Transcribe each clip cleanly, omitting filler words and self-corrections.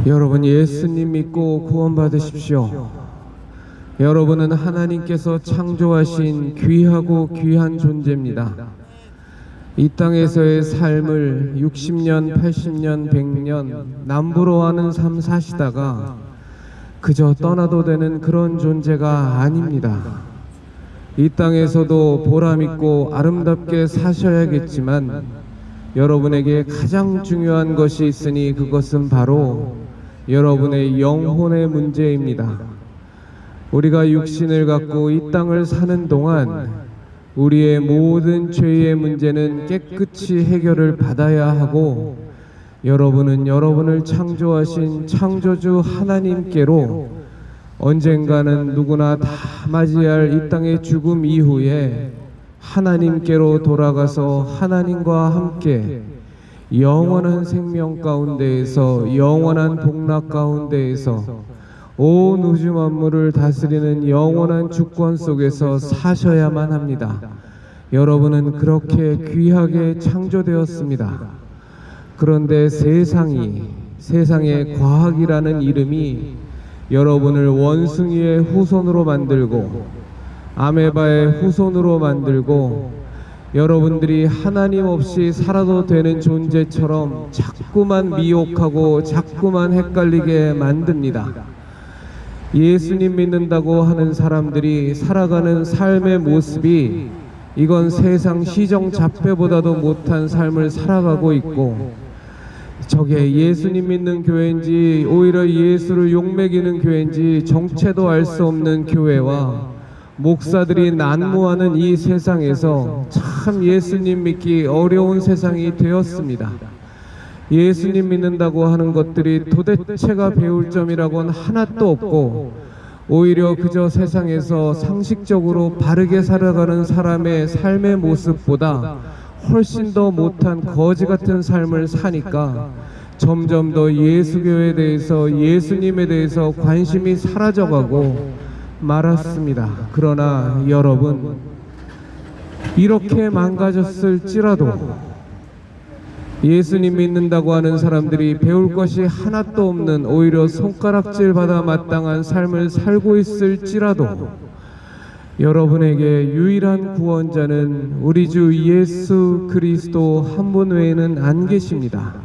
여러분, 예수님 믿고 구원받으십시오. 여러분은 하나님께서 창조하신 귀하고 귀한 존재입니다. 이 땅에서의 삶을 60년, 80년, 100년 남부러워하는 삶 사시다가 그저 떠나도 되는 그런 존재가 아닙니다. 이 땅에서도 보람있고 아름답게 사셔야겠지만 여러분에게 가장 중요한 것이 있으니 그것은 바로 여러분의 영혼의 문제입니다. 우리가 육신을 갖고 이 땅을 사는 동안 우리의 모든 죄의 문제는 깨끗이 해결을 받아야 하고, 여러분은 여러분을 창조하신 창조주 하나님께로 언젠가는 누구나 다 맞이할 이 땅의 죽음 이후에 하나님께로 돌아가서 하나님과 함께 영원한 생명 가운데에서, 영원한 복락 가운데에서 온 우주 만물을 다스리는 영원한 주권 속에서 사셔야만 합니다. 여러분은 그렇게 귀하게 창조되었습니다. 그런데 세상의 과학이라는 이름이 여러분을 원숭이의 후손으로 만들고 아메바의 후손으로 만들고 여러분들이 하나님 없이 살아도 되는 존재처럼 자꾸만 미혹하고 자꾸만 헷갈리게 만듭니다. 예수님 믿는다고 하는 사람들이 살아가는 삶의 모습이 이건 세상 시정 잡배보다도 못한 삶을 살아가고 있고, 저게 예수님 믿는 교회인지 오히려 예수를 욕먹이는 교회인지 정체도 알 수 없는 교회와 목사들이 난무하는 이 세상에서 참 예수님 믿기 어려운 세상이 되었습니다. 예수님 믿는다고 하는 것들이 도대체가 배울 점이라고는 하나도 없고, 오히려 그저 세상에서 상식적으로 바르게 살아가는 사람의 삶의 모습보다 훨씬 더 못한 거지 같은 삶을 사니까 점점 더 예수교에 대해서, 예수님에 대해서 관심이 사라져가고 말았습니다. 그러나 여러분, 이렇게 망가졌을지라도 예수님 믿는다고 하는 사람들이 배울 것이 하나도 없는, 오히려 손가락질 받아 마땅한 삶을 살고 있을지라도 여러분에게 유일한 구원자는 우리 주 예수 그리스도 한 분 외에는 안 계십니다.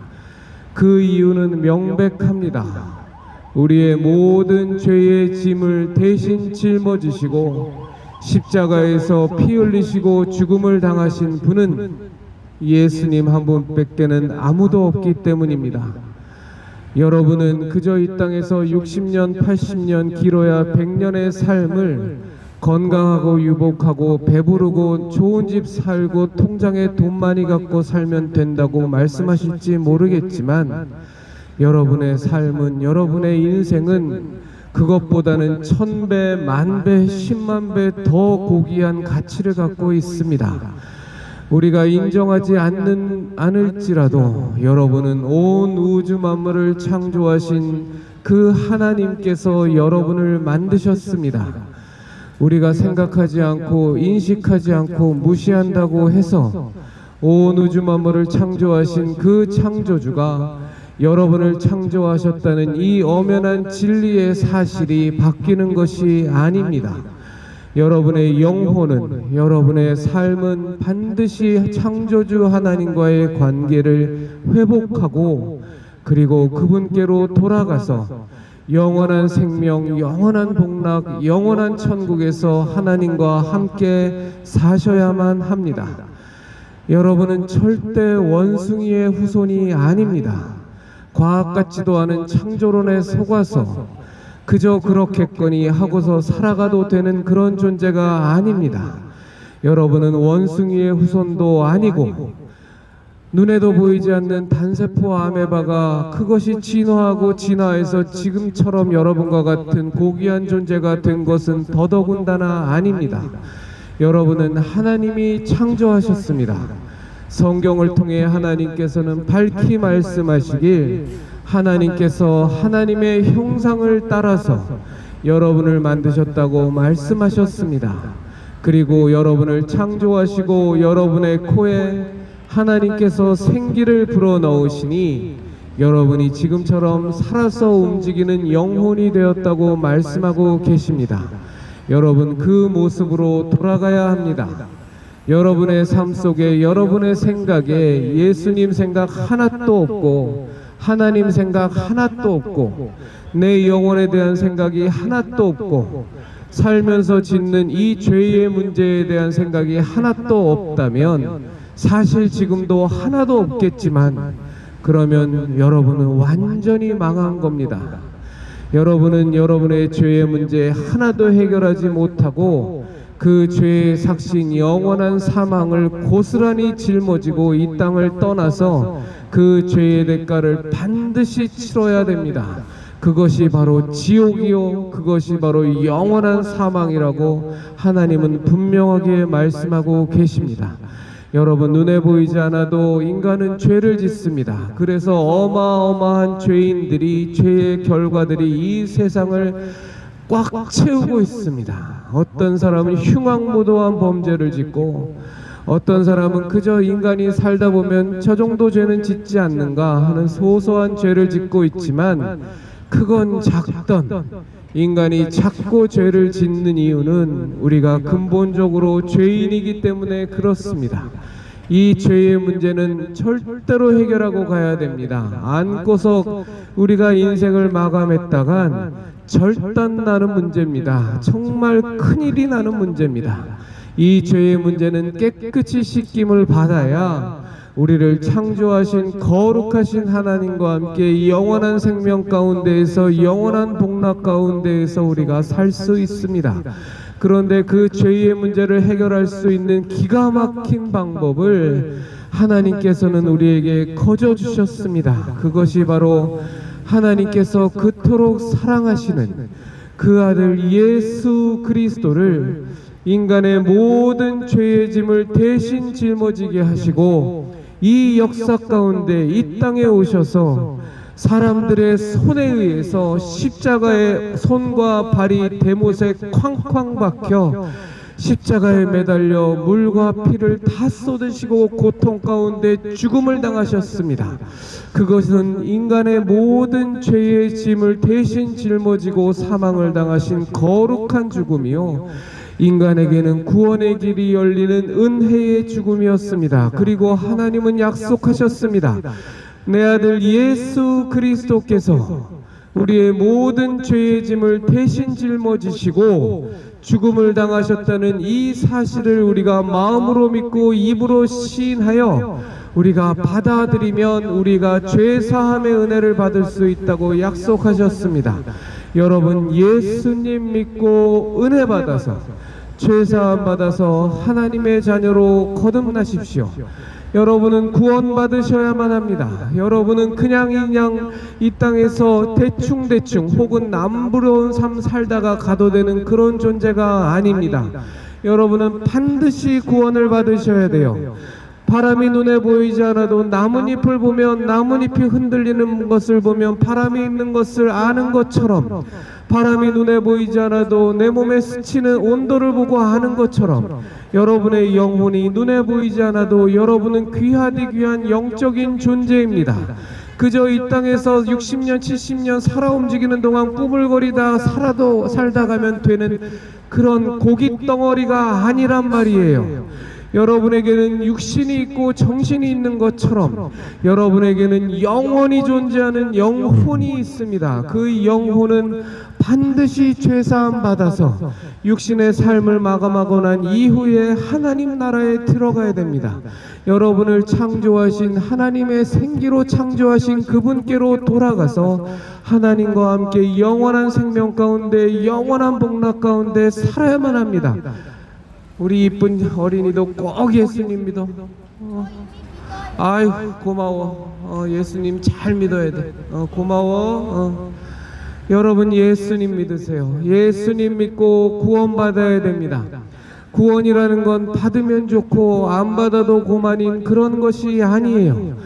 그 이유는 명백합니다. 우리의 모든 죄의 짐을 대신 짊어지시고 십자가에서 피 흘리시고 죽음을 당하신 분은 예수님 한 분밖에는 아무도 없기 때문입니다. 여러분은 그저 이 땅에서 60년, 80년, 길어야 100년의 삶을 건강하고 유복하고 배부르고 좋은 집 살고 통장에 돈 많이 갖고 살면 된다고 말씀하실지 모르겠지만, 여러분의 삶은, 여러분의 인생은 그것보다는 1000배, 10,000배, 100,000배 더 고귀한 가치를 갖고 있습니다. 우리가 인정하지 않을지라도 여러분은 온 우주 만물을 창조하신 그 하나님께서 여러분을 만드셨습니다. 우리가 생각하지 않고 인식하지 않고 무시한다고 해서 온 우주 만물을 창조하신 그 창조주가 여러분을 창조하셨다는 이 엄연한 진리의 사실이 바뀌는 것이 아닙니다. 여러분의 영혼은, 여러분의 삶은 반드시 창조주 하나님과의 관계를 회복하고, 그리고 그분께로 돌아가서 영원한 생명, 영원한 복락, 영원한 천국에서 하나님과 함께 사셔야만 합니다. 여러분은 절대 원숭이의 후손이 아닙니다. 과학 같지도 않은 창조론에 속아서 그저 그렇겠거니 하고서 살아가도 되는 그런 존재가 아닙니다. 여러분은 원숭이의 후손도 아니고 눈에도 보이지 않는 단세포 아메바가 그것이 진화하고 진화해서 지금처럼 여러분과 같은 고귀한 존재가 된 것은 더더군다나 아닙니다. 여러분은 하나님이 창조하셨습니다. 성경을 통해 하나님께서는 밝히 말씀하시길, 하나님께서 하나님의 형상을 따라서 여러분을 만드셨다고 말씀하셨습니다. 그리고 여러분을 창조하시고 여러분의 코에 하나님께서 생기를 불어넣으시니 여러분이 지금처럼 살아서 움직이는 영혼이 되었다고 말씀하고 계십니다. 여러분 그 모습으로 돌아가야 합니다. 여러분의 삶 속에 여러분의 생각에 예수님 생각 하나도 없고 하나님 생각 하나도 없고 내 영혼에 대한 생각이 하나도 없고 살면서 짓는 이 죄의 문제에 대한 생각이 하나도 없다면 사실 지금도 하나도 없겠지만 그러면 여러분은 완전히 망한 겁니다. 여러분은 여러분의 죄의 문제 하나도 해결하지 못하고 그 죄의 삭신 영원한 사망을 고스란히 짊어지고 이 땅을 떠나서 그 죄의 대가를 반드시 치러야 됩니다. 그것이 바로 지옥이요, 그것이 바로 영원한 사망이라고 하나님은 분명하게 말씀하고 계십니다. 여러분 눈에 보이지 않아도 인간은 죄를 짓습니다. 그래서 어마어마한 죄인들이 죄의 결과들이 이 세상을 꽉 채우고 있습니다. 어떤 사람은 흉악무도한 범죄를 짓고 어떤 사람은 그저 인간이 살다 보면 저 정도 죄는 짓지 않는가 하는 소소한 죄를 짓고 있지만 크건 작던 인간이 작고 죄를 짓는 이유는 우리가 근본적으로 죄인이기 때문에 그렇습니다. 이 죄의 문제는 절대로 해결하고 가야 됩니다. 안고서 우리가 인생을 마감했다간 절단 나는 문제입니다. 정말 큰일이 나는 문제입니다. 이 죄의 문제는 깨끗이 씻김을 받아야 우리를 창조하신 거룩하신 하나님과 함께 영원한 생명 가운데에서 영원한 복락 가운데에서 우리가 살 수 있습니다. 그런데 그 죄의 문제를 해결할 수 있는 기가 막힌 방법을 하나님께서는 우리에게 거저 주셨습니다. 그것이 바로 하나님께서 그토록 사랑하시는 그 아들 예수 그리스도를 인간의 모든 죄의 짐을 대신 짊어지게 하시고 이 역사 가운데 이 땅에 오셔서 사람들의 손에 의해서 십자가에 손과 발이 대못에 쾅쾅 박혀 십자가에 매달려 물과 피를 다 쏟으시고 고통 가운데 죽음을 당하셨습니다. 그것은 인간의 모든 죄의 짐을 대신 짊어지고 사망을 당하신 거룩한 죽음이요 인간에게는 구원의 길이 열리는 은혜의 죽음이었습니다. 그리고 하나님은 약속하셨습니다. 내 아들 예수 그리스도께서 우리의 모든 죄의 짐을 대신 짊어지시고 죽음을 당하셨다는 이 사실을 우리가 마음으로 믿고 입으로 시인하여 우리가 받아들이면 우리가 죄 사함의 은혜를 받을 수 있다고 약속하셨습니다. 여러분 예수님 믿고 은혜 받아서 죄 사함 받아서 하나님의 자녀로 거듭나십시오. 여러분은 구원 받으셔야만 합니다. 여러분은 그냥 이 땅에서 대충 혹은 남부러운 삶 살다가 가도 되는 그런 존재가 아닙니다. 여러분은 반드시 구원을 받으셔야 돼요. 바람이 눈에 보이지 않아도 나뭇잎을 보면 나뭇잎이 흔들리는 것을 보면 바람이 있는 것을 아는 것처럼 바람이 눈에 보이지 않아도 내 몸에 스치는 온도를 보고 아는 것처럼 여러분의 영혼이 눈에 보이지 않아도 여러분은 귀하디 귀한 영적인 존재입니다. 그저 이 땅에서 60년 70년 살아 움직이는 동안 꾸불거리다 살다 가면 되는 그런 고깃 덩어리가 아니란 말이에요. 여러분에게는 육신이 있고 정신이 있는 것처럼 여러분에게는 영원히 존재하는 영혼이 있습니다. 그 영혼은 반드시 죄사함 받아서 육신의 삶을 마감하고 난 이후에 하나님 나라에 들어가야 됩니다. 여러분을 창조하신 하나님의 생기로 창조하신 그분께로 돌아가서 하나님과 함께 영원한 생명 가운데 영원한 복락 가운데 살아야만 합니다. 우리 이쁜 어린이도 꼭 예수님 믿어. 아유 고마워. 예수님 잘 믿어야 돼. 고마워. 여러분 예수님 믿으세요. 예수님 믿고 구원받아야 됩니다. 구원이라는 건 받으면 좋고 안 받아도 고만인 그런 것이 아니에요.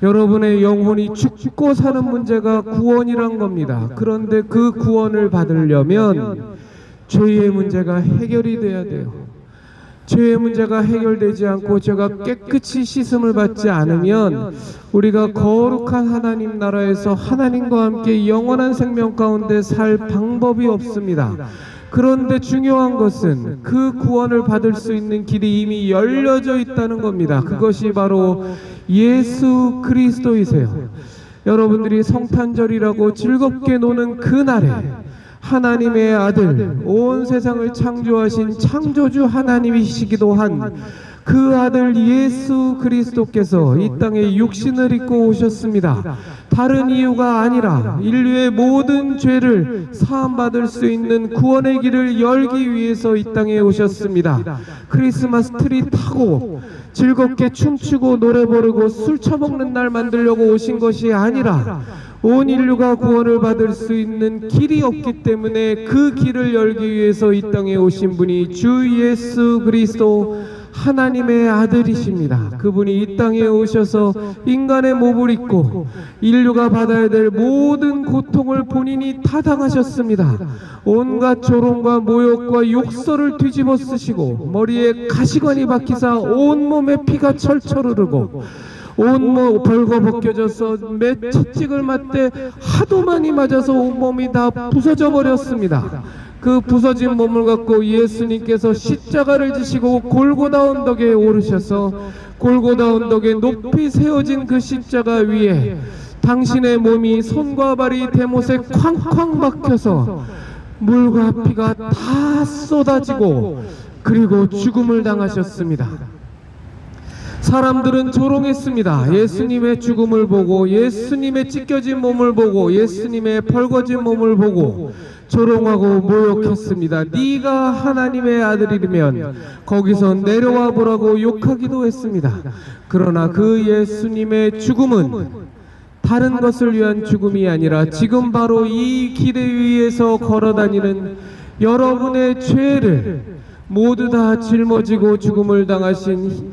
여러분의 영혼이 죽고 사는 문제가 구원이란 겁니다. 그런데 그 구원을 받으려면 죄의 문제가 해결이 돼야 돼요. 죄의 문제가 해결되지 않고 죄가 깨끗이 씻음을 받지 않으면 우리가 거룩한 하나님 나라에서 하나님과 함께 영원한 생명 가운데 살 방법이 없습니다. 그런데 중요한 것은 그 구원을 받을 수 있는 길이 이미 열려져 있다는 겁니다. 그것이 바로 예수 그리스도이세요. 여러분들이 성탄절이라고 즐겁게 노는 그날에 하나님의 아들, 온 세상을 창조하신 창조주 하나님이시기도 한 그 아들 예수 그리스도께서 이 땅에 육신을 입고 오셨습니다. 다른 이유가 아니라 인류의 모든 죄를 사함받을 수 있는 구원의 길을 열기 위해서 이 땅에 오셨습니다. 크리스마스 트리 타고 즐겁게 춤추고 노래 부르고 술 처먹는 날 만들려고 오신 것이 아니라 온 인류가 구원을 받을 수 있는 길이 없기 때문에 그 길을 열기 위해서 이 땅에 오신 분이 주 예수 그리스도 하나님의 아들이십니다. 그분이 이 땅에 오셔서 인간의 몸을 입고 인류가 받아야 될 모든 고통을 본인이 타당하셨습니다. 온갖 조롱과 모욕과 욕설을 뒤집어 쓰시고 머리에 가시관이 박히사 온몸에 피가 철철 흐르고 온몸 벌거벗겨져서 채찍을 맞대 하도 많이 맞아서 온몸이 다 부서져 버렸습니다. 그 부서진 몸을 갖고 예수님께서 십자가를 지시고 골고다 언덕에 오르셔서 골고다 언덕에 높이 세워진 그 십자가 위에 당신의 몸이 손과 발이 대못에 쾅쾅 박혀서 물과 피가 다 쏟아지고 그리고 죽음을 당하셨습니다. 사람들은 조롱했습니다. 예수님의 죽음을 보고 예수님의 찢겨진 몸을 보고 예수님의 벌거진 몸을 보고 조롱하고 모욕했습니다. 네가 하나님의 아들이면 거기서 내려와 보라고 욕하기도 했습니다. 그러나 그 예수님의 죽음은 다른 것을 위한 죽음이 아니라 지금 바로 이 길에 위에서 걸어다니는 여러분의 죄를 모두 다 짊어지고 죽음을 당하신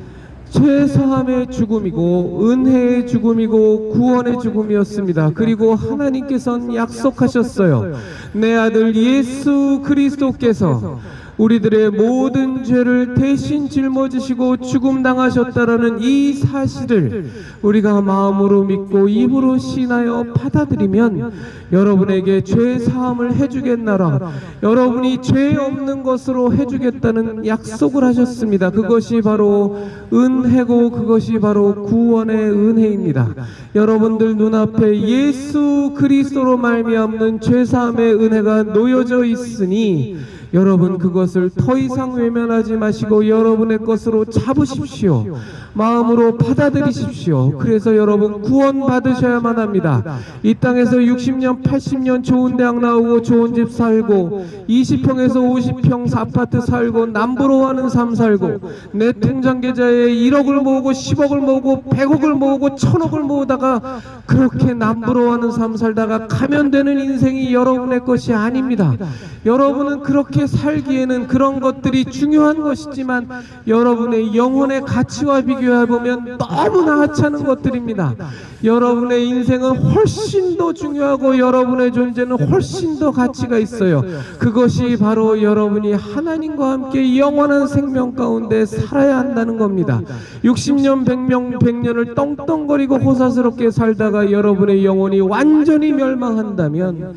죄사함의 죽음이고 은혜의 죽음이고 구원의 죽음이었습니다. 그리고 하나님께서는 약속하셨어요. 내 아들 예수 그리스도께서 우리들의 모든 죄를 대신 짊어지시고 죽음 당하셨다라는 이 사실을 우리가 마음으로 믿고 입으로 신하여 받아들이면 여러분에게 죄 사함을 해주겠나라, 여러분이 죄 없는 것으로 해주겠다는 약속을 하셨습니다. 그것이 바로 은혜고 그것이 바로 구원의 은혜입니다. 여러분들 눈앞에 예수 그리스도로 말미암는 죄 사함의 은혜가 놓여져 있으니 여러분 그것을 더 이상 외면하지 마시고 여러분의 것으로 잡으십시오. 마음으로 받아들이십시오. 그래서 여러분 구원 받으셔야만 합니다. 이 땅에서 60년 80년 좋은 대학 나오고 좋은 집 살고 20평에서 50평 아파트 살고 남부로 하는 삶 살고 내 통장 계좌에 1억을 모으고 10억을 모으고 100억을 모으고 1000억을 모으다가 그렇게 남부로 하는 삶 살다가 가면 되는 인생이 여러분의 것이 아닙니다. 여러분은 그렇게 살기에는 그런 것들이 중요한 것이지만 여러분의 영혼의 가치와 비교해보면 너무나 하찮은 것들입니다. 여러분의 인생은 훨씬 더 중요하고 여러분의 존재는 훨씬 더 가치가 있어요. 그것이 바로 여러분이 하나님과 함께 영원한 생명 가운데 살아야 한다는 겁니다. 60년 100년을 떵떵거리고 호사스럽게 살다가 여러분의 영혼이 완전히 멸망한다면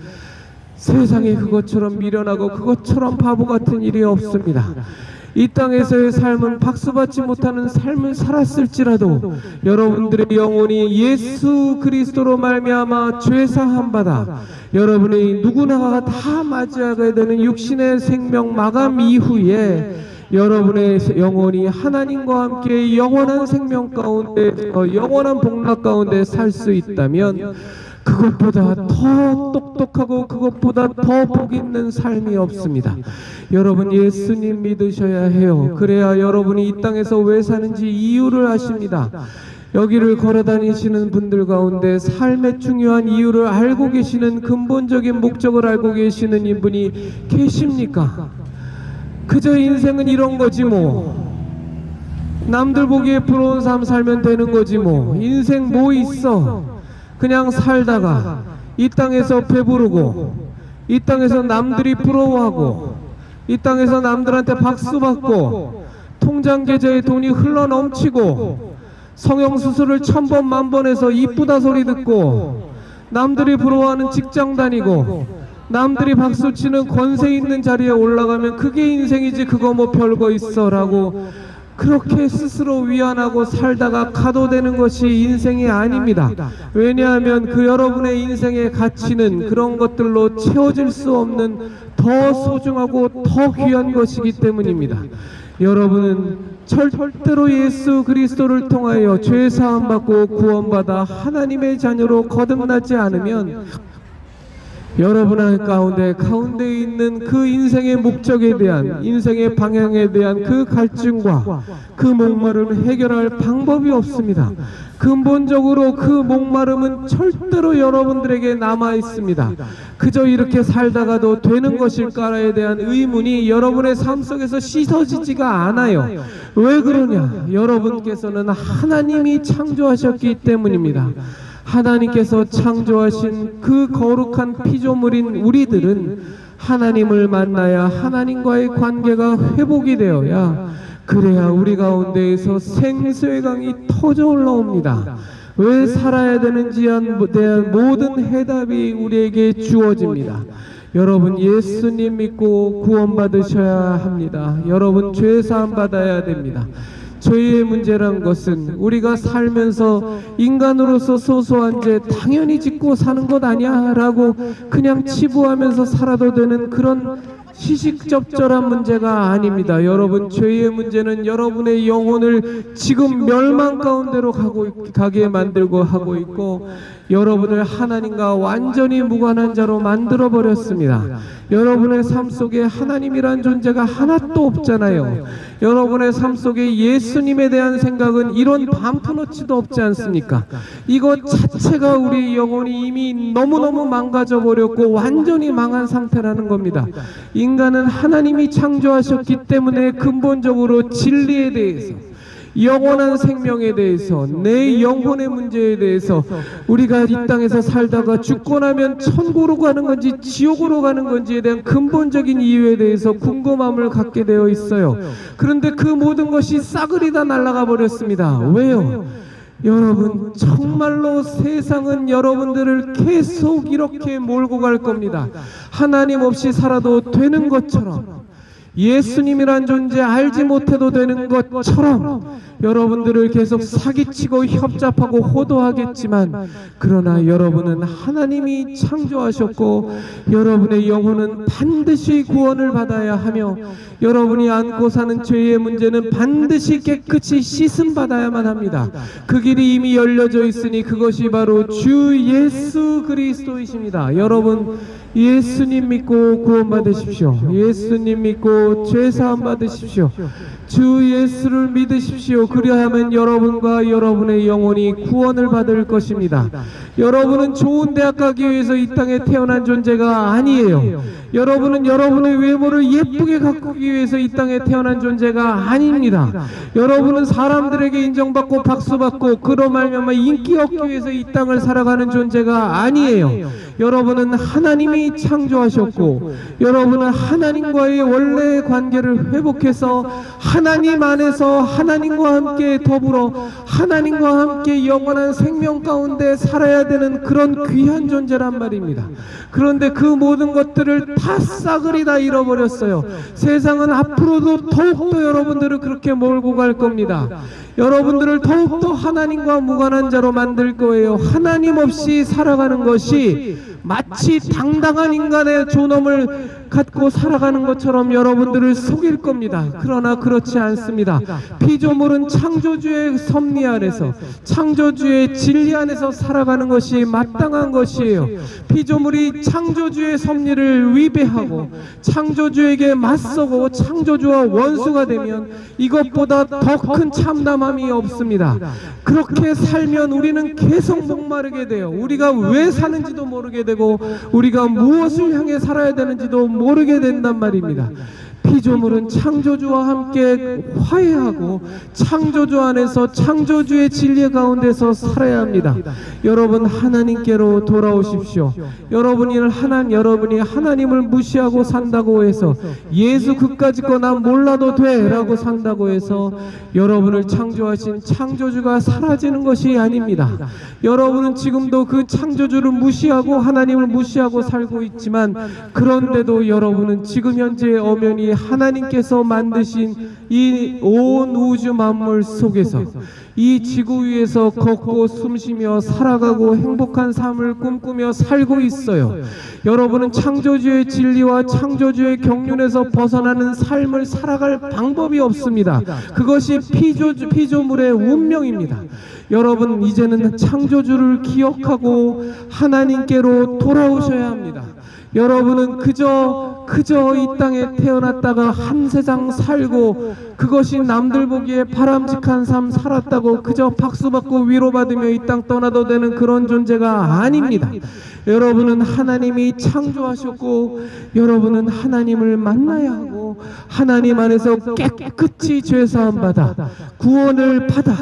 세상에 그것처럼 미련하고 그것처럼 바보 같은 일이 없습니다. 이 땅에서의 삶은 박수받지 못하는 삶을 살았을지라도 여러분들의 영혼이 예수 그리스도로 말미암아 죄사함 받아 여러분의 누구나가 다 맞이하게 되는 육신의 생명 마감 이후에 여러분의 영혼이 하나님과 함께 영원한 생명 가운데 영원한 복락 가운데 살 수 있다면 그것보다 더 똑똑하고 그것보다 더 복 있는 삶이 없습니다. 여러분 예수님 믿으셔야 해요. 그래야 여러분이 이 땅에서 왜 사는지 이유를 아십니다. 여기를 걸어다니시는 분들 가운데 삶의 중요한 이유를 알고 계시는 근본적인 목적을 알고 계시는 인분이 계십니까? 그저 인생은 이런 거지 뭐, 남들 보기에 부러운 삶 살면 되는 거지 뭐, 인생 뭐 있어, 그냥 살다가 이 땅에서 배부르고 이 땅에서 남들이 부러워하고 이 땅에서 남들한테 박수받고 통장 계좌에 돈이 흘러 넘치고 성형수술을 1000번 만번 해서 이쁘다 소리 듣고 남들이 부러워하는 직장 다니고 남들이 박수치는 권세 있는 자리에 올라가면 그게 인생이지 그거 뭐 별거 있어 라고 그렇게 스스로 위안하고 살다가 가도되는 것이 인생이 아닙니다. 왜냐하면 그 여러분의 인생의 가치는 그런 것들로 채워질 수 없는 더 소중하고 더 귀한 것이기 때문입니다. 여러분은 절대로 예수 그리스도를 통하여 죄 사함 받고 구원받아 하나님의 자녀로 거듭나지 않으면 여러분 가운데 있는 그 인생의 목적에 대한 인생의 방향에 대한 그 갈증과 그 목마름을 해결할 방법이 없습니다. 근본적으로 그 목마름은 절대로 여러분들에게 남아 있습니다. 그저 이렇게 살다가도 되는 것일까에 대한 의문이 여러분의 삶 속에서 씻어지지가 않아요. 왜 그러냐? 여러분께서는 하나님이 창조하셨기 때문입니다. 하나님께서 창조하신 그 거룩한 피조물인 우리들은 하나님을 만나야 하나님과의 관계가 회복이 되어야 그래야 우리 가운데에서 생수의 강이 터져 올라옵니다. 왜 살아야 되는지에 대한 모든 해답이 우리에게 주어집니다. 여러분 예수님 믿고 구원받으셔야 합니다. 여러분 죄 사함 받아야 됩니다. 죄의 문제란 것은 우리가 살면서 인간으로서 소소한 죄 당연히 짓고 사는 것 아니야 라고 그냥 치부하면서 살아도 되는 그런 시식적절한 문제가 아닙니다. 여러분 죄의 문제는 여러분의 영혼을 지금 멸망 가운데로 가게 만들고 하고 있고 여러분을 하나님과 완전히 무관한 자로 만들어 버렸습니다. 여러분의 삶 속에 하나님이란 존재가 하나도 없잖아요. 여러분의 삶 속에 예수님에 대한 생각은 이런 반푼어치도 없지 않습니까? 이것 자체가 우리 영혼이 이미 너무너무 망가져 버렸고 완전히 망한 상태라는 겁니다. 인간은 하나님이 창조하셨기 때문에 근본적으로 진리에 대해서 영원한 생명에 대해서 내 영혼의 문제에 대해서 우리가 이 땅에서 살다가 죽고 나면 천국으로 가는 건지 지옥으로 가는 건지에 대한 근본적인 이유에 대해서 궁금함을 갖게 되어 있어요. 그런데 그 모든 것이 싸그리 다 날아가 버렸습니다. 왜요? 여러분 정말로 세상은 여러분들을 계속 이렇게 몰고 갈 겁니다. 하나님 없이 살아도 되는 것처럼 예수님이란 존재 알지 못해도 되는 것처럼 여러분들을 계속 사기치고 협잡하고 호도하겠지만 그러나 여러분은 하나님이 창조하셨고 여러분의 영혼은 반드시 구원을 받아야 하며 여러분이 안고 사는 죄의 문제는 반드시 깨끗이 씻음 받아야만 합니다. 그 길이 이미 열려져 있으니 그것이 바로 주 예수 그리스도이십니다. 여러분 예수님 믿고 구원 받으십시오. 예수님 믿고 죄 사함 받으십시오. 주 예수를 믿으십시오. 그리하면 여러분과 여러분의 영혼이 구원을 받을 것입니다. 여러분은 좋은 대학 가기 위해서 이 땅에 태어난 존재가 아니에요. 여러분은 여러분의 외모를 예쁘게 가꾸기 위해서 이 땅에 태어난 존재가 아닙니다. 여러분은 사람들에게 인정받고 박수받고 그로 말미암아 인기 얻기 위해서 이 땅을 살아가는 존재가 아니에요. 여러분은 하나님이 창조하셨고 여러분은 하나님과의 원래의 관계를 회복해서 하나님 안에서 하나님과 함께 더불어 하나님과 함께 영원한 생명 가운데 살아야 되는 그런 귀한 존재란 말입니다. 그런데 그 모든 것들을 다 싸그리 다 잃어버렸어요. 세상은 앞으로도 더욱더 여러분들을 그렇게 몰고 갈 겁니다. 여러분들을 더욱더 하나님과 무관한 자로 만들 거예요. 하나님 없이 살아가는 것이 마치 당당한 인간의 존엄을 갖고 살아가는 것처럼 여러분들을 속일 겁니다. 그러나 그렇지 않습니다. 피조물은 창조주의 섭리 안에서 창조주의 진리 안에서 살아가는 것이 마땅한 것이에요. 피조물이 창조주의 섭리를 위배하고 창조주에게 맞서고 창조주와 원수가 되면 이것보다 더 큰 참담함이 없습니다. 그렇게 살면 우리는 계속 목마르게 돼요. 우리가 왜 사는지도 모르게 되고 우리가 무엇을 향해 살아야 되는지도 모르게 된단 말입니다. 피조물은 창조주와 함께 화해하고 창조주 안에서 창조주의 진리 가운데서 살아야 합니다. 여러분, 하나님께로 돌아오십시오. 여러분이 하나님을 무시하고 산다고 해서, 예수 그까짓 거 난 몰라도 돼 라고 산다고 해서 여러분을 창조하신 창조주가 사라지는 것이 아닙니다. 여러분은 지금도 그 창조주를 무시하고 하나님을 무시하고 살고 있지만, 그런데도 여러분은 지금 현재 엄연히 하나님께서 만드신 이 온 우주 만물 속에서 이 지구 위에서 걷고 숨쉬며 살아가고 행복한 삶을 꿈꾸며 살고 있어요. 여러분은 창조주의 진리와 창조주의 경륜에서 벗어나는 삶을 살아갈 방법이 없습니다. 그것이 피조물의 운명입니다. 여러분, 이제는 창조주를 기억하고 하나님께로 돌아오셔야 합니다. 여러분은 그저 이 땅에 태어났다가 한 세상 살고, 그것이 남들 보기에 바람직한 삶 살았다고 그저 박수받고 위로받으며 이 땅 떠나도 되는 그런 존재가 아닙니다. 여러분은 하나님이 창조하셨고, 여러분은 하나님을 만나야 하고, 하나님 안에서 깨끗이 죄사함 받아 구원을 받아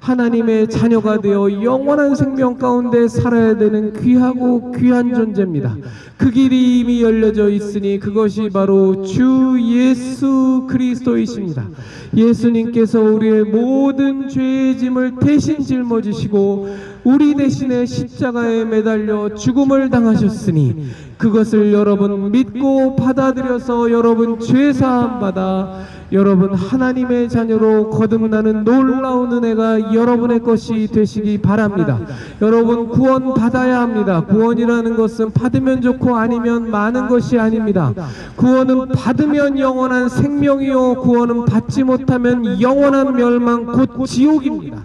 하나님의 자녀가 되어 영원한 생명 가운데 살아야 되는 귀하고 귀한 존재입니다. 그 길이 이미 열려져 있으니 그것이 바로 주 예수 그리스도이십니다. 예수님께서 우리의 모든 죄의 짐을 대신 짊어지시고 우리 대신에 십자가에 매달려 죽음을 당하셨으니, 그것을 여러분 믿고 받아들여서 여러분 죄사함 받아 여러분 하나님의 자녀로 거듭나는 놀라운 은혜가 여러분의 것이 되시기 바랍니다. 여러분, 구원 받아야 합니다. 구원이라는 것은 받으면 좋고 아니면 많은 것이 아닙니다. 구원은 받으면 영원한 생명이요, 구원은 받지 못하면 영원한 멸망, 곧 지옥입니다.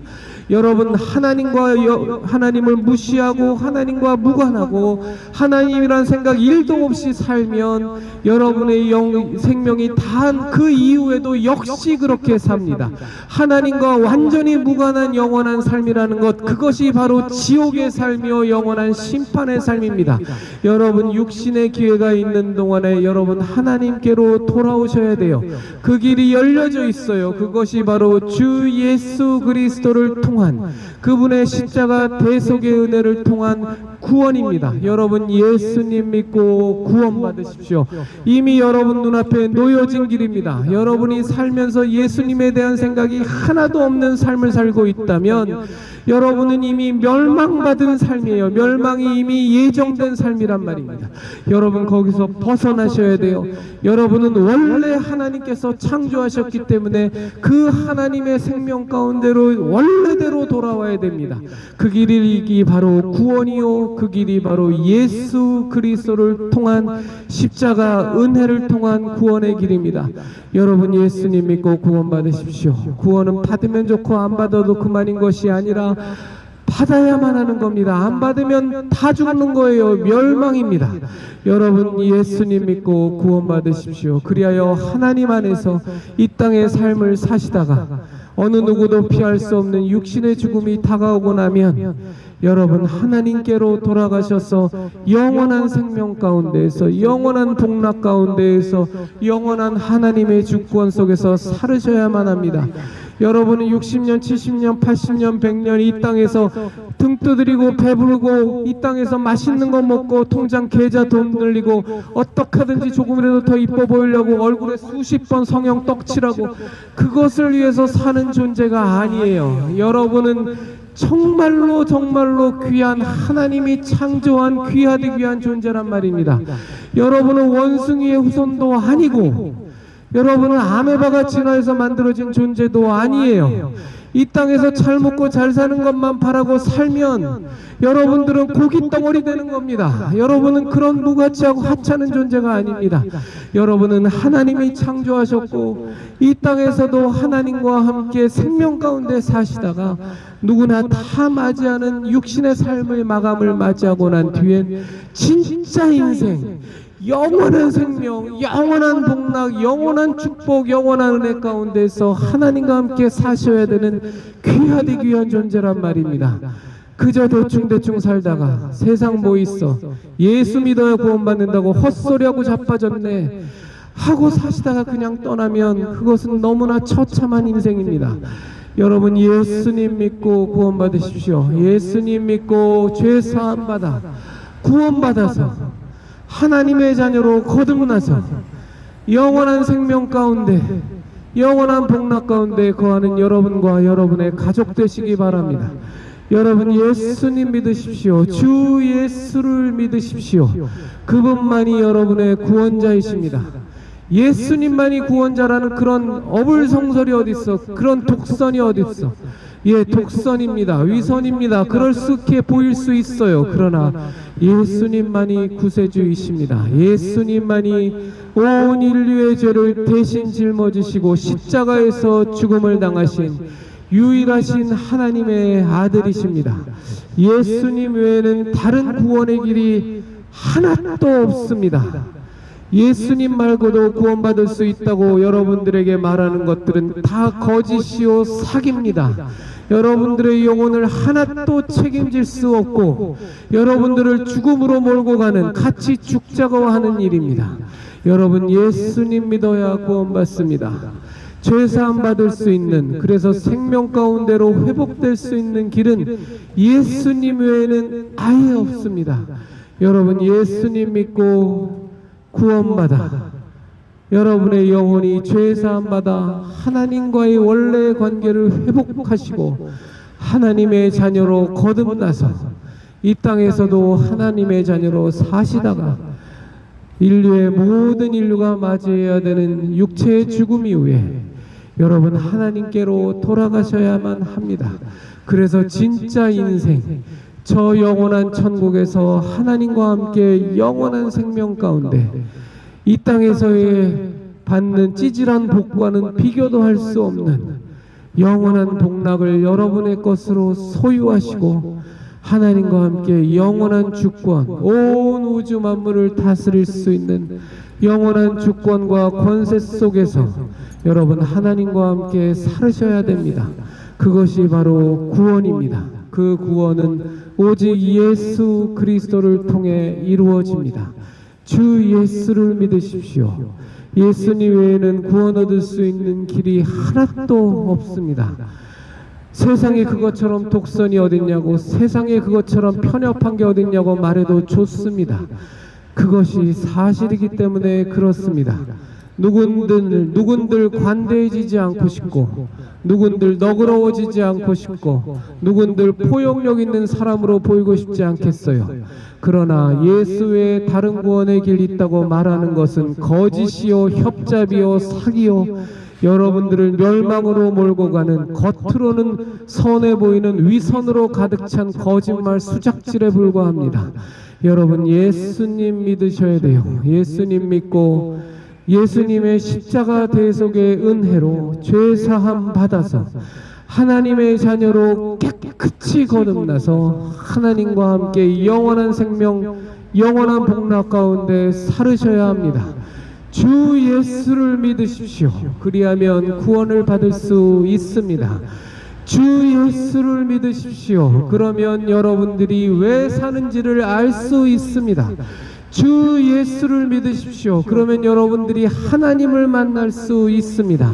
여러분, 하나님을 무시하고 하나님과 무관하고 하나님이란 생각 1도 없이 살면 여러분의 생명이 다한 그 이후에도 역시 그렇게 삽니다. 하나님과 완전히 무관한 영원한 삶이라는 것, 그것이 바로 지옥의 삶이요 영원한 심판의 삶입니다. 여러분, 육신의 기회가 있는 동안에 여러분 하나님께로 돌아오셔야 돼요. 그 길이 열려져 있어요. 그것이 바로 주 예수 그리스도를 통한 그분의 십자가 대속의 은혜를 통한 구원입니다. 여러분, 예수님 믿고 구원 받으십시오. 이미 여러분 눈앞에 놓여진 길입니다. 여러분이 살면서 예수님에 대한 생각이 하나도 없는 삶을 살고 있다면 여러분은 이미 멸망받은 삶이에요. 멸망이 이미 예정된 삶이란 말입니다. 여러분, 거기서 벗어나셔야 돼요. 여러분은 원래 하나님께서 창조하셨기 때문에 그 하나님의 생명 가운데로 원래대로 돌아와야 됩니다. 그 길이 바로 구원이요, 그 길이 바로 예수 그리스도를 통한 십자가 은혜를 통한 구원의 길입니다. 여러분, 예수님 믿고 구원 받으십시오. 구원은 받으면 좋고 안 받아도 그만인 것이 아니라 받아야만 하는 겁니다. 안 받으면 다 죽는 거예요. 멸망입니다. 여러분, 예수님 믿고 구원 받으십시오. 그리하여 하나님 안에서 이 땅의 삶을 사시다가 어느 누구도 피할 수 없는 육신의 죽음이 다가오고 나면 여러분 하나님께로 돌아가셔서 영원한 생명 가운데에서, 영원한 복락 가운데에서, 영원한 하나님의 주권 속에서 살으셔야만 합니다. 여러분은 60년, 70년, 80년, 100년 이 땅에서 등 두드리고 배부르고 이 땅에서 맛있는 거 먹고 통장 계좌 돈 늘리고 어떻게 하든지 조금이라도 더 이뻐 보이려고 얼굴에 수십 번 성형 떡칠하고 그것을 위해서 사는 존재가 아니에요. 여러분은 정말로 귀한 하나님이 창조한 귀하디 귀한 존재란 말입니다. 여러분은 원숭이의 후손도 아니고 여러분은 아메바가 진화해서 만들어진 존재도 아니에요. 이 땅에서 잘 먹고 잘 사는 것만 바라고 살면 여러분들은 고깃 덩어리 되는 겁니다. 여러분은 그런 무가치하고 하찮은 존재가 아닙니다. 여러분은 하나님이 창조하셨고 이 땅에서도 하나님과 함께 생명 가운데 사시다가 누구나 다 맞이하는 육신의 삶의 마감을 맞이하고 난 뒤엔 진짜 인생, 영원한 생명, 영원한 복락, 영원한 축복, 영원한 은혜 가운데서 하나님과 함께 사셔야 되는 귀하디 귀한 존재란 말입니다. 그저 대충 살다가 세상 뭐 있어, 예수 믿어야 구원받는다고 헛소리하고 자빠졌네, 하고 사시다가 그냥 떠나면 그것은 너무나 처참한 인생입니다. 여러분, 예수님 믿고 구원받으십시오. 예수님 믿고 죄 사함 받아 구원받아서 하나님의 자녀로 거듭나서 영원한 생명 가운데, 영원한 복락 가운데 거하는 여러분과 여러분의 가족 되시기 바랍니다. 여러분, 예수님 믿으십시오. 주 예수를 믿으십시오. 그분만이 여러분의 구원자이십니다. 예수님만이 구원자라는 그런 어불성설이 어딨어? 그런 독선이 어딨어? 예, 독선입니다. 위선입니다. 그럴수있게 보일 수 있어요. 그러나 예수님만이 구세주이십니다. 예수님만이 온 인류의 죄를 대신 짊어지시고 십자가에서 죽음을 당하신 유일하신 하나님의 아들이십니다. 예수님 외에는 다른 구원의 길이 하나도 없습니다. 예수님 말고도 구원받을 수 있다고 여러분들에게 말하는 것들은 다 거짓이요 사기입니다. 여러분들의 영혼을 하나도 책임질 수 없고 여러분들을 죽음으로 몰고 가는, 같이 죽자고 하는 일입니다. 여러분, 예수님 믿어야 구원받습니다. 죄사함 받을 수 있는, 그래서 생명 가운데로 회복될 수 있는 길은 예수님 외에는 아예 없습니다. 여러분, 예수님 믿고 구원받아 여러분의 영혼이 죄사함 받아 하나님과의 원래의 관계를 회복하시고 하나님의 자녀로 거듭나서 이 땅에서도 하나님의 자녀로 사시다가 인류의 모든 인류가 맞이해야 되는 육체의 죽음 이후에 여러분 하나님께로 돌아가셔야만 합니다. 그래서 진짜 인생, 저 영원한 천국에서 하나님과 함께 영원한 생명 가운데 이 땅에서의 받는 찌질한 복과는 비교도 할 수 없는 영원한 복락을 여러분의 것으로 소유하시고 하나님과 함께 영원한 주권, 온 우주 만물을 다스릴 수 있는 영원한 주권과 권세 속에서 여러분 하나님과 함께 살으셔야 됩니다. 그것이 바로 구원입니다. 그 구원은 오직 예수 그리스도를 통해 이루어집니다. 주 예수를 믿으십시오. 예수님 외에는 구원 얻을 수 있는 길이 하나도 없습니다. 세상에 그것처럼 독선이 어딨냐고, 세상에 그것처럼 편협한 게 어딨냐고 말해도 좋습니다. 그것이 사실이기 때문에 그렇습니다. 누군들 관대해지지 않고 싶고, 누군들 너그러워지지 않고 싶고, 누군들 포용력 있는 사람으로 보이고 싶지 않겠어요. 그러나 예수 외에 다른 구원의 길이 있다고 말하는 것은 거짓이요 협잡이요 사기요 여러분들을 멸망으로 몰고 가는, 겉으로는 선해 보이는 위선으로 가득 찬 거짓말 수작질에 불과합니다. 여러분, 예수님 믿으셔야 돼요. 예수님 믿고 예수님의 십자가 대속의 은혜로 죄사함 받아서 하나님의 자녀로 깨끗이 거듭나서 하나님과 함께 영원한 생명, 영원한 복락 가운데 살으셔야 합니다. 주 예수를 믿으십시오. 그리하면 구원을 받을 수 있습니다. 주 예수를 믿으십시오. 그러면 여러분들이 왜 사는지를 알 수 있습니다. 주 예수를 믿으십시오. 그러면 여러분들이 하나님을 만날 수 있습니다.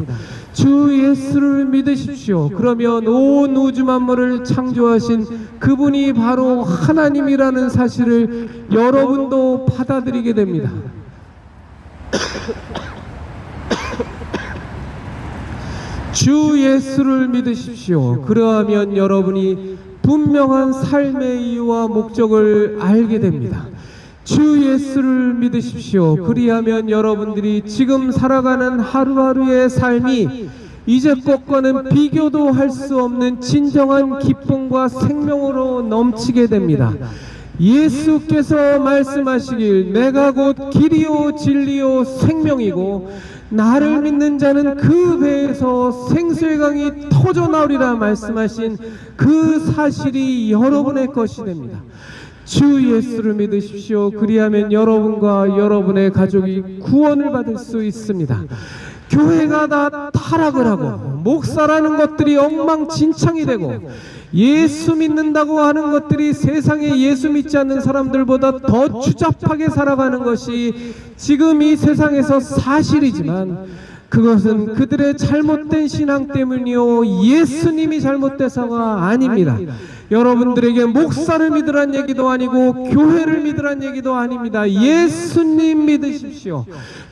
주 예수를 믿으십시오. 그러면 온 우주 만물을 창조하신 그분이 바로 하나님이라는 사실을 여러분도 받아들이게 됩니다. 주 예수를 믿으십시오. 그러하면 여러분이 분명한 삶의 이유와 목적을 알게 됩니다. 주 예수를 믿으십시오. 그리하면 여러분들이 지금 살아가는 하루하루의 삶이 이제껏과는 비교도 할 수 없는 진정한 기쁨과 생명으로 넘치게 됩니다. 예수께서 말씀하시길 내가 곧 길이요 진리요 생명이고 나를 믿는 자는 그 배에서 생수의 강이 터져 나오리라 말씀하신 그 사실이 여러분의 것이 됩니다. 주 예수를 믿으십시오. 그리하면 여러분과 여러분의 가족이 구원을 받을 수 있습니다. 교회가 다 타락을 하고 목사라는 것들이 엉망진창이 되고 예수 믿는다고 하는 것들이 세상에 예수 믿지 않는 사람들보다 더 추잡하게 살아가는 것이 지금 이 세상에서 사실이지만, 그것은 그들의 잘못된 신앙 때문이요, 예수님이 잘못돼서가 아닙니다. 여러분들에게 목사를 믿으란 얘기도 아니고 교회를 믿으란 얘기도 아닙니다. 예수님 믿으십시오.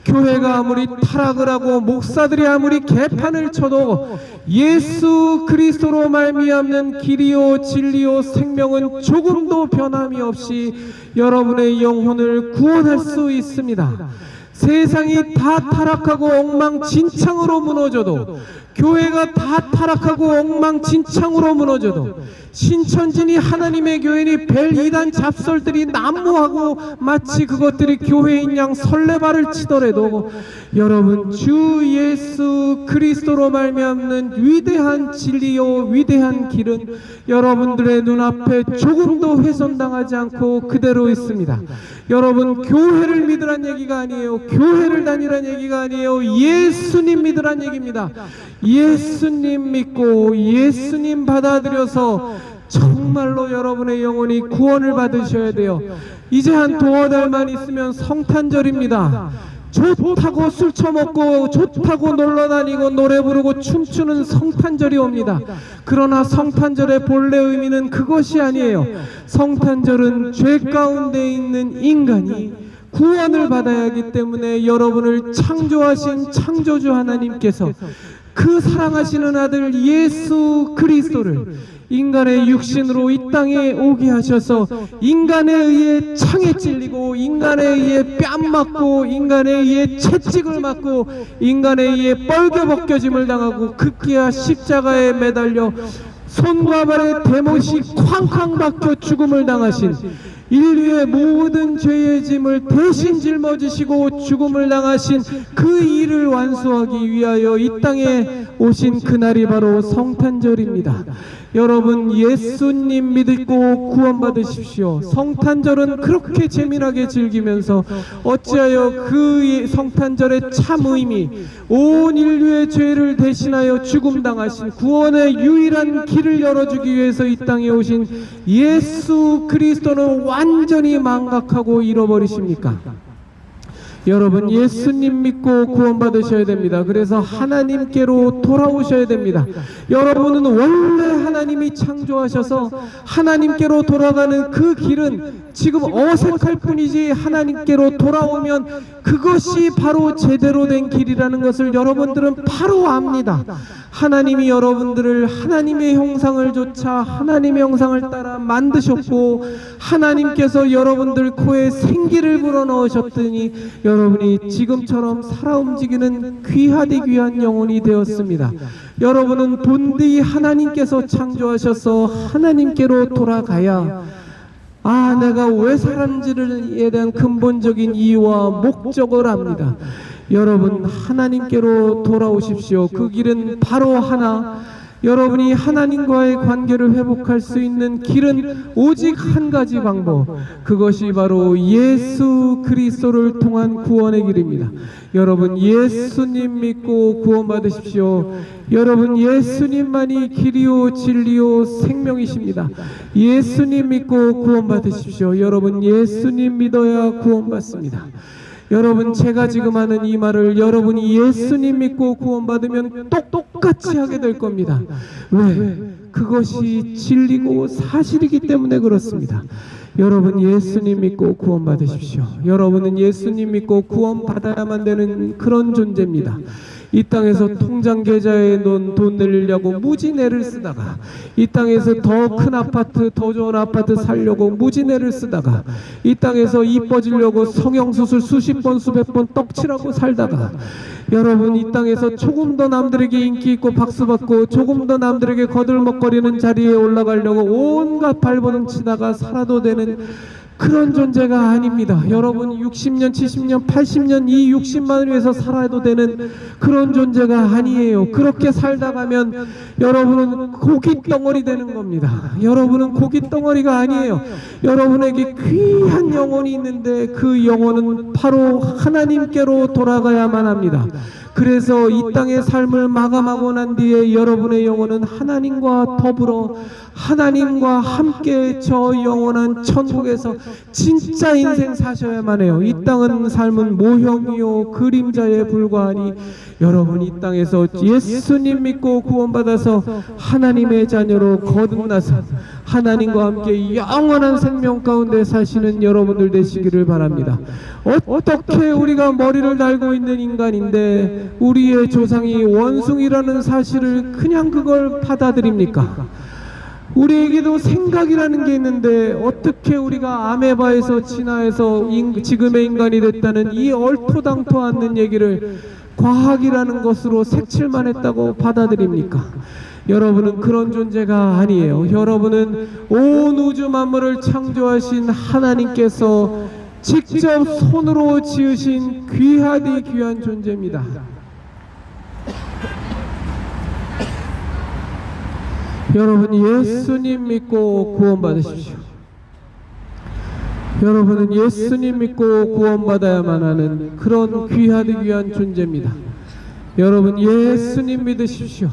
교회가 아무리 타락을 하고 목사들이 아무리 개판을 쳐도 예수 그리스도로 말미암는 길이요 진리요 생명은 조금도 변함이 없이 여러분의 영혼을 구원할 수 있습니다. 세상이 다 타락하고 엉망진창으로 무너져도, 교회가 다 타락하고 엉망진창으로 무너져도, 신천지니 하나님의 교회니 벨 이단 잡설들이 난무하고 마치 그것들이 교회인 양 설레발을 치더라도, 여러분 주 예수 그리스도로 말미암는 위대한 진리요 위대한 길은 여러분들의 눈앞에 조금도 훼손당하지 않고 그대로 있습니다. 여러분 교회를 믿으란 얘기가 아니에요. 교회를 다니란 얘기가 아니에요. 예수님 믿으란 얘기입니다. 예수님 믿고 예수님 받아들여서 정말로 여러분의 영혼이 구원을 받으셔야 돼요. 이제 한 두어 달만 있으면 성탄절입니다. 좋다고 술 처먹고 좋다고 놀러다니고 노래 부르고 춤추는 성탄절이 옵니다. 그러나 성탄절의 본래 의미는 그것이 아니에요. 성탄절은 죄 가운데 있는 인간이 구원을 받아야 하기 때문에 여러분을 창조하신 창조주 하나님께서 그 사랑하시는 아들 예수 그리스도를 인간의 육신으로 이 땅에 오게 하셔서 인간에 의해 창에 찔리고 인간에 의해 뺨 맞고 인간에 의해 채찍을 맞고 인간에 의해 뻘개 벗겨짐을 당하고 급기야 십자가에 매달려 손과 발에 대못이 쾅쾅 박혀 죽음을 당하신, 인류의 모든 죄의 짐을 대신 짊어지시고 죽음을 당하신 그 일을 완수하기 위하여 이 땅에 오신 그날이 바로 성탄절입니다. 여러분 예수님 믿고 구원받으십시오. 성탄절은 그렇게 재미나게 즐기면서 어찌하여 그 성탄절의 참 의미, 온 인류의 죄를 대신하여 죽음당하신 구원의 유일한 길을 열어주기 위해서 이 땅에 오신 예수 그리스도는 완전히 망각하고 잃어버리십니까? 여러분 예수님 믿고 구원받으셔야 됩니다. 그래서 하나님께로 돌아오셔야 됩니다. 여러분은 원래 하나님이 창조하셔서 하나님께로 돌아가는 그 길은 지금 어색할 뿐이지, 하나님께로 돌아오면 그것이 바로 제대로 된 길이라는 것을 여러분들은 바로 압니다. 하나님이 여러분들을 하나님의 형상을 조차 하나님의 형상을 따라 만드셨고, 하나님께서 여러분들 코에 생기를 불어넣으셨더니 여러분이 지금처럼 살아 움직이는 귀하디 귀한 영혼이 되었습니다. 여러분은 본디 하나님께서 창조하셔서 하나님께로 돌아가야 내가 왜 살았는지에 대한 근본적인 이유와 목적을 압니다. 여러분 하나님께로 돌아오십시오. 그 길은 바로 하나, 여러분이 하나님과의 관계를 회복할 수 있는 길은 오직 한 가지 방법, 그것이 바로 예수 그리스도를 통한 구원의 길입니다. 여러분 예수님 믿고 구원받으십시오. 여러분 예수님만이 길이요 진리요 생명이십니다. 예수님 믿고 구원받으십시오. 여러분 예수님 믿어야 구원받습니다. 여러분 제가 지금 하는 이 말을 여러분이 예수님 믿고 구원받으면 똑같이 하게 될 겁니다. 왜? 그것이 진리고 사실이기 때문에 그렇습니다. 여러분 예수님 믿고 구원받으십시오. 여러분은 예수님 믿고 구원받아야만 되는 그런 존재입니다. 이 땅에서 통장 계좌에 놓은 돈 늘리려고 무지내를 쓰다가, 이 땅에서 더 큰 아파트, 더 좋은 아파트 살려고 무지내를 쓰다가, 이 땅에서 이뻐지려고 성형수술 수십 번 수백 번 떡칠하고 살다가, 여러분 이 땅에서 조금 더 남들에게 인기 있고 박수받고 조금 더 남들에게 거들먹거리는 자리에 올라가려고 온갖 발버둥 치다가 살아도 되는 그런 존재가 아닙니다. 여러분 60년, 70년, 80년 이 60만을 위해서 살아도 되는 그런 존재가 아니에요. 그렇게 살다 가면 여러분은 고깃덩어리 되는 겁니다. 여러분은 고깃덩어리가 아니에요. 여러분에게 귀한 영혼이 있는데 그 영혼은 바로 하나님께로 돌아가야만 합니다. 그래서 이 땅의 삶을 마감하고 난 뒤에 여러분의 영혼은 하나님과 더불어 하나님과 함께 저 영원한 천국에서 진짜 인생 사셔야만 해요. 이 땅은 삶은 모형이요 그림자에 불과하니 여러분 이 땅에서 예수님 믿고 구원받아서 하나님의 자녀로 거듭나서 하나님과 함께 영원한 생명 가운데 사시는 여러분들 되시기를 바랍니다. 어떻게 우리가 머리를 달고 있는 인간인데 우리의 조상이 원숭이라는 사실을 그냥 그걸 받아들입니까? 우리에게도 생각이라는 게 있는데 어떻게 우리가 아메바에서 진화해서 지금의 인간이 됐다는 이 얼토당토 않는 얘기를 과학이라는 것으로 색칠만 했다고 받아들입니까? 여러분은 그런 존재가 아니에요. 여러분은 온 우주 만물을 창조하신 하나님께서 직접 손으로 지으신 귀하디 귀한 존재입니다. 여러분 예수님 믿고 구원받으십시오. 여러분은 예수님 믿고 구원받아야만 하는 그런 귀하디 귀한 존재입니다. 여러분 예수님 믿으십시오.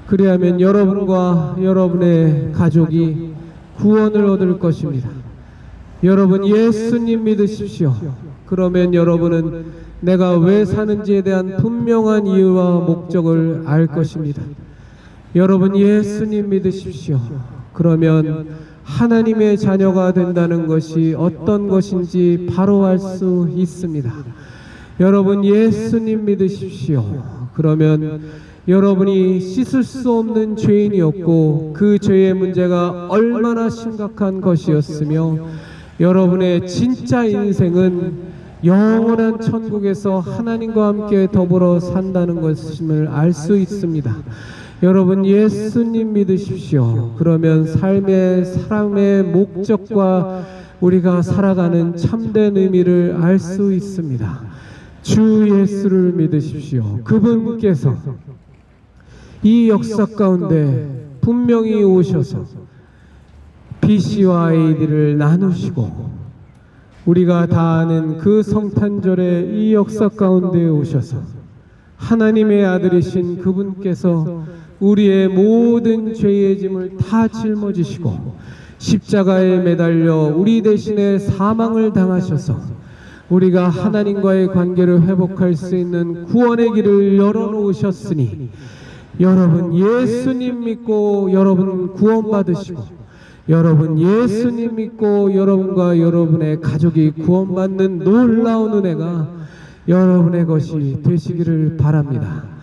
그리하면 여러분과 여러분의 가족이 구원을 얻을 것입니다. 여러분 예수님 믿으십시오. 그러면 여러분은 내가 왜 사는지에 대한 분명한 이유와 목적을 알 것입니다. 여러분 예수님 믿으십시오. 그러면 하나님의 자녀가 된다는 것이 어떤 것인지 바로 알 수 있습니다. 여러분 예수님 믿으십시오. 그러면 여러분이 씻을 수 없는 죄인이었고 그 죄의 문제가 얼마나 심각한 것이었으며 여러분의 진짜 인생은 영원한 천국에서 하나님과 함께 더불어 산다는 것임을 알 수 있습니다. 여러분 예수님 믿으십시오. 그러면 사람의 목적과 우리가 살아가는 참된 의미를 알 수 있습니다. 주 예수를 믿으십시오. 그분께서 이 역사 가운데 분명히 오셔서 BC와 AD를 나누시고 우리가 다 아는 그 성탄절의 이 역사 가운데 오셔서 하나님의 아들이신 그분께서 우리의 모든 죄의 짐을 다 짊어지시고 십자가에 매달려 우리 대신에 사망을 당하셔서 우리가 하나님과의 관계를 회복할 수 있는 구원의 길을 열어놓으셨으니 여러분 예수님 믿고 여러분 구원받으시고 여러분 예수님 믿고 여러분과 여러분의 가족이 구원받는 놀라운 은혜가 여러분의 것이 되시기를 바랍니다.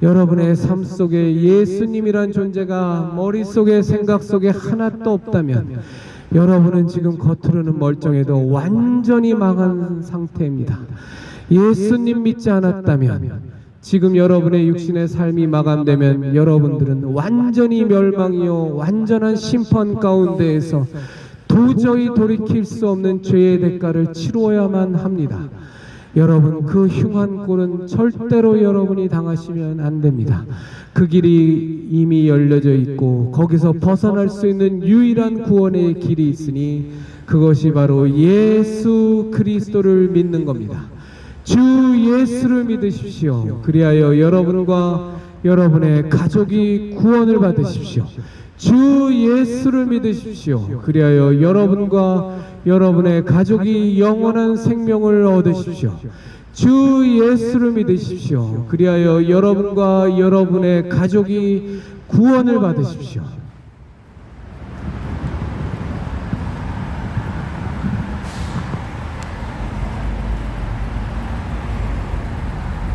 여러분의 삶 속에 예수님이란 존재가 머릿속에 생각 속에 하나도 없다면 여러분은 지금 겉으로는 멀쩡해도 완전히 망한 상태입니다. 예수님 믿지 않았다면 지금 여러분의 육신의 삶이 마감되면 여러분들은 완전히 멸망이요 완전한 심판 가운데에서 도저히 돌이킬 수 없는 죄의 대가를 치루어야만 합니다. 여러분 그 흉한 꼴은 절대로 여러분이 당하시면 안 됩니다. 그 길이 이미 열려져 있고 거기서 벗어날 수 있는 유일한 구원의 길이 있으니 그것이 바로 예수 그리스도를 믿는 겁니다. 주 예수를 믿으십시오. 그리하여 여러분과 여러분의 가족이 구원을 받으십시오. 주 예수를 믿으십시오. 그리하여 여러분과 여러분의 가족이 영원한 생명을 얻으십시오. 주 예수를 믿으십시오. 그리하여 여러분과 여러분의 가족이 구원을 받으십시오.